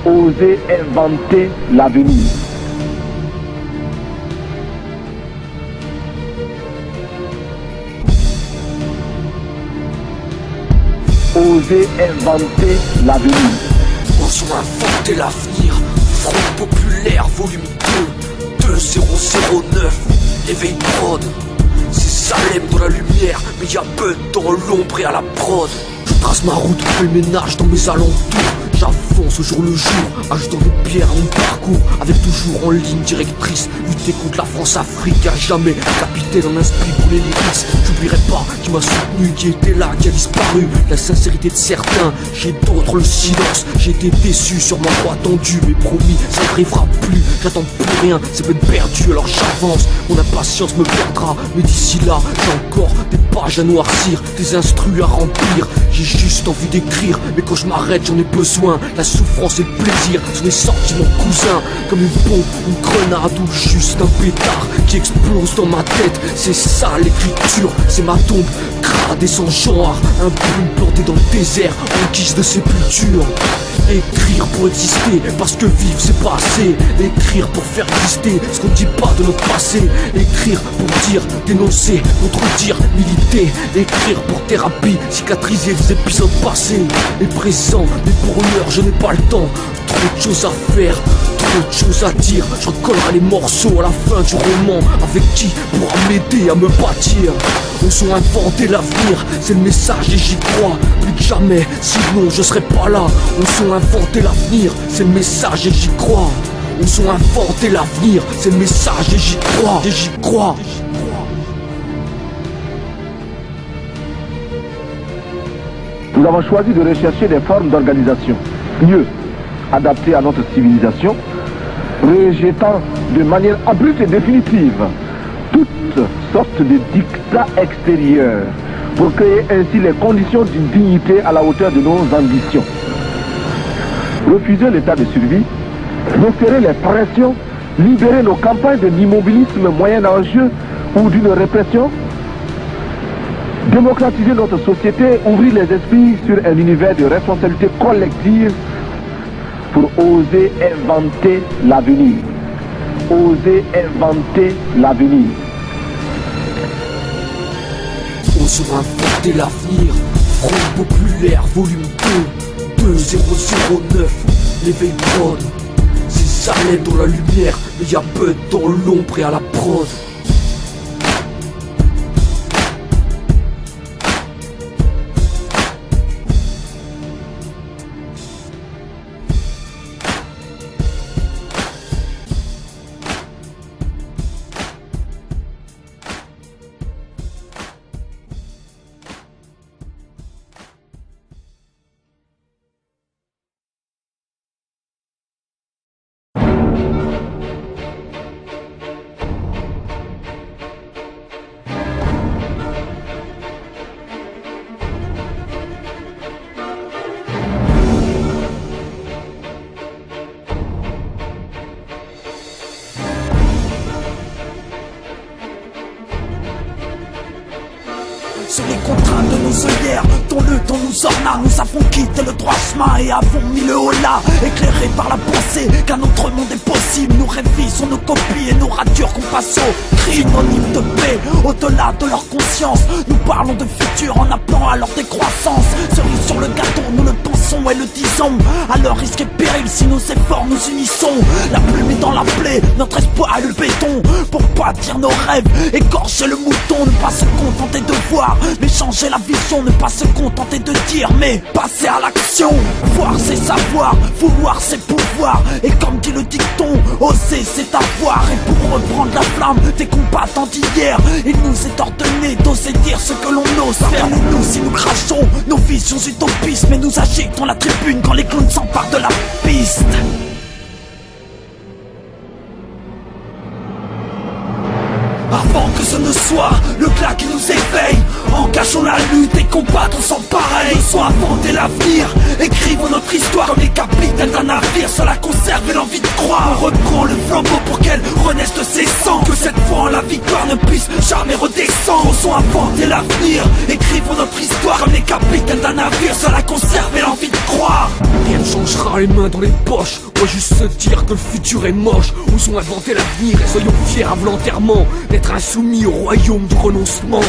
oser inventer l'avenir. Oser inventer l'avenir. Osons inventer l'avenir. Front populaire, volume 2, 2009, éveil prod. C'est Salem dans la lumière, mais y'a peu dans l'ombre et à la prod. Je trace ma route, fais le ménage dans mes alentours. J'avance au jour le jour, ajoutant des pierres à mon parcours. Avec toujours en ligne directrice, lutter contre la France-Afrique. À jamais capitaine en esprit pour les lyrics. J'oublierai pas qui m'a soutenu, qui était là, qui a disparu. La sincérité de certains, j'ai d'autres le silence. J'ai été déçu sur ma voie tendue, mais promis, ça n'arrivera plus. J'attends plus rien, c'est peine perdue, alors j'avance. Mon impatience me perdra, mais d'ici là, j'ai encore des pages à noircir, des instrus à remplir. J'ai juste envie d'écrire, mais quand je m'arrête, j'en ai besoin. La souffrance et le plaisir sont des sentiments cousins. Comme une bombe, une grenade ou juste un pétard qui explose dans ma tête. C'est ça l'écriture, c'est ma tombe crade et sans genre. Un brume planté dans le désert en guise de sépulture. Écrire pour exister, parce que vivre c'est pas assez. Écrire pour faire exister ce qu'on dit pas de notre passé. Écrire pour dire, dénoncer, contredire, militer. Écrire pour thérapie, cicatriser les épisodes passés et présents. Mais pour l'heure je n'ai pas le temps, trop de choses à faire, trop de choses à dire. Je recollerai les morceaux à la fin du roman. Avec qui pourra m'aider à me bâtir. Osons inventer l'avenir, c'est le message et j'y crois. Plus que jamais, sinon je serai pas là. Osons inventer l'avenir, c'est le message et j'y crois. Osons inventer l'avenir, c'est le message et j'y crois. Et j'y crois. Nous avons choisi de rechercher des formes d'organisation mieux adaptées à notre civilisation, rejetant de manière abrupte et définitive toutes sortes de dictats extérieurs pour créer ainsi les conditions d'une dignité à la hauteur de nos ambitions. Refuser l'état de survie, resserrer les pressions, libérer nos campagnes de l'immobilisme moyen enjeu ou d'une répression, démocratiser notre société, ouvrir les esprits sur un univers de responsabilité collective pour oser inventer l'avenir. Oser inventer l'avenir. Osons inventer l'avenir. Front populaire, volume 2, 2009, l'éveil prod. C'est Salem dans la lumière, mais y'a peu dans l'ombre et à la prod. Sur les contraintes de nos œillères, dont le temps nous orna, nous avons quitté le droit chemin et avons mis le haut là, éclairés par la pensée qu'un autre monde est possible. Nous révisons nos copies et nos ratures qu'on passe au crime, synonyme de paix, au-delà de leur conscience. Nous parlons de futur en appelant à leur décroissance. Cerise sur le gâteau, nous le pensons et le disons, à leur risque et péril si nos efforts nous unissons. La plume est dans la plaie, notre espoir est le béton, pour bâtir nos rêves, égorger le mouton. Ne pas se contenter de voir, mais changer la vision. Ne pas se contenter de dire, mais passer à l'action. Voir c'est savoir, vouloir c'est pouvoir. Et comme dit le dicton, oser c'est avoir. Et pour reprendre la flamme des combattants d'hier, il nous est ordonné d'oser dire ce que l'on ose faire. Nous si nous crachons nos visions utopistes, mais nous agitons la tribune quand les clowns s'emparent de la piste. Avant que ce ne soit le glas qui nous éveille, engageons la lutte et combattre sans pareil. Nous sommes inventer l'avenir, écrivons notre histoire comme les capitaines d'un navire. Cela conserve l'envie de croire. On reprend le flambeau pour qu'elle renaisse de ses sangs. Que cette fois en la la victoire ne puisse jamais redescendre. Osons inventer l'avenir, écrivons notre histoire comme les capitaines d'un navire, seul à conserver l'envie de croire. Rien ne changera les mains dans les poches. On va juste se dire que le futur est moche. Osons inventer l'avenir et soyons fiers involontairement d'être insoumis au royaume du renoncement.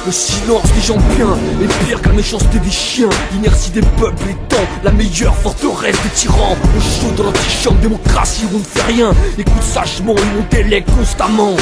Le silence des gens bien est pire que la méchanceté des chiens. L'inertie des peuples étant la meilleure forteresse des tyrans. Le chaud de l'antichambre démocratie où on ne fait rien. Écoute sagement et on délègue constamment.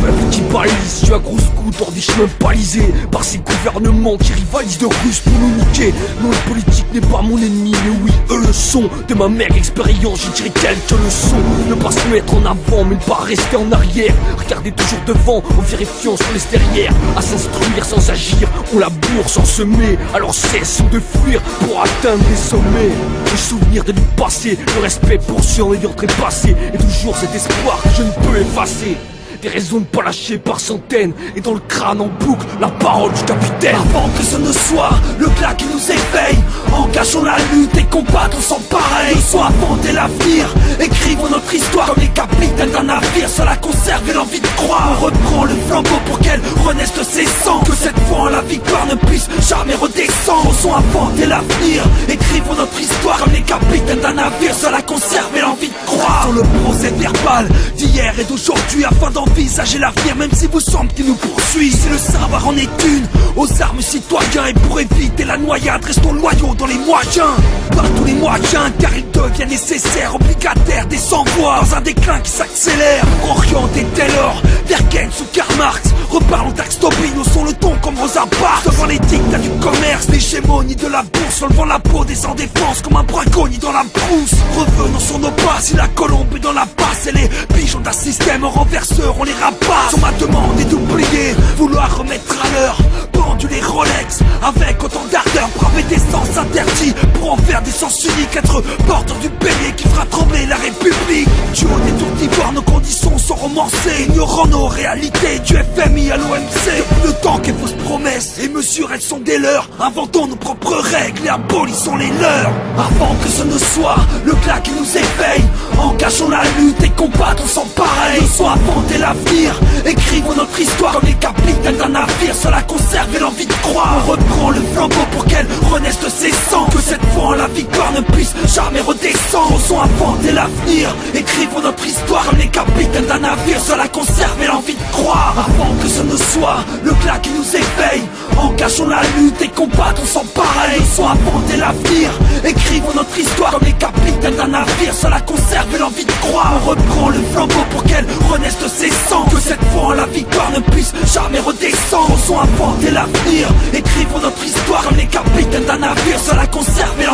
Peuple qui balise, tu as grosse coude hors des chemins balisés par ces gouvernements qui rivalisent de Russes pour nous niquer. Non, le politique n'est pas mon ennemi, mais oui, eux le sont. De ma mère expérience, je dirais quelques leçons. Ne pas se mettre en avant, mais ne pas rester en arrière. Regarder toujours devant, en vérifiant sur les derrière. À s'instruire sans agir, on laboure sans semer. Alors cessons de fuir pour atteindre des sommets. Le souvenir de du passé, le respect pour ceux en ayant trépassé. Et toujours cet espoir que je ne peux effacer. Des raisons de pas lâcher par centaines. Et dans le crâne en boucle, la parole du capitaine. Avant que ce ne soit le glas qui nous éveille, engageons la lutte et combattons sans pareil. Osons inventer l'avenir, écrivons notre histoire comme les capitaines d'un navire, seul à conserver l'envie de croire. On reprend le flambeau pour qu'elle renaisse de ses sangs, que cette fois la victoire ne puisse jamais redescendre. Osons inventer l'avenir, écrivons notre histoire comme les capitaines d'un navire, seul à conserver l'envie de croire. Dans le procès verbal d'hier et d'aujourd'hui afin d'envisager l'avenir, même si vous semble qu'il nous poursuit. Si le savoir en est une, aux armes citoyens, et pour éviter la noyade, restons loyaux dans les moyens. Par tous les moyens, car il devient nécessaire, obligataire des sans-voix, dans un déclin qui s'accélère. Orienté dès lors vers Keynes ou Karl Marx, reparlons d'Axe Tobin, haussons le ton comme Rosa Parks. Devant les dictats du commerce, l'hégémonie de la bourse, relevant la peau des sans défense comme un braconnier dans la brousse. Revenons sur nos pas, si la colombe est dans la passe, et les pigeons d'un système renverseur, on les rapace. On m'a demandé d'oublier, vouloir remettre à l'heure pendule et Rolex, avec autant d'ardeur, braver des sens interdits pour en faire des sens uniques, être porteur du bélier qui fera trembler la République. Du haut des tours d'ivoire, nos conditions sont romancées, ignorant nos réalités du FMI à l'OMC. Depuis le temps qu'elles fausses promesses et mesures, elles sont des leurs. Inventons nos propres règles et abolissons les leurs. Avant que ce ne soit le glas qui nous éveille, engageons la lutte et combattons sans pareil. Osons inventer l'avenir, écrivons notre histoire comme les capitaines d'un navire, seul à conserver l'envie de croire. On reprend le flambeau pour qu'elle renaisse de ses sangs, que cette fois la victoire ne puisse jamais redescendre. Osons inventer l'avenir, écrivons notre histoire comme les capitaines d'un navire, seul à conserver l'envie de croire. Avant que ce ne soit le glas qui nous éveille, engageons la lutte et combattons sans pareil. Osons inventer l'avenir, écrivons notre histoire comme les capitaines d'un navire, seul à conserver l'envie de croire. On reprend le flambeau pour qu'elle renaisse de ses sangs, que cette fois la victoire ne puisse jamais redescendre. Osons inventer l'avenir, écrivons notre histoire comme les capitaines d'un navire, seul à conserver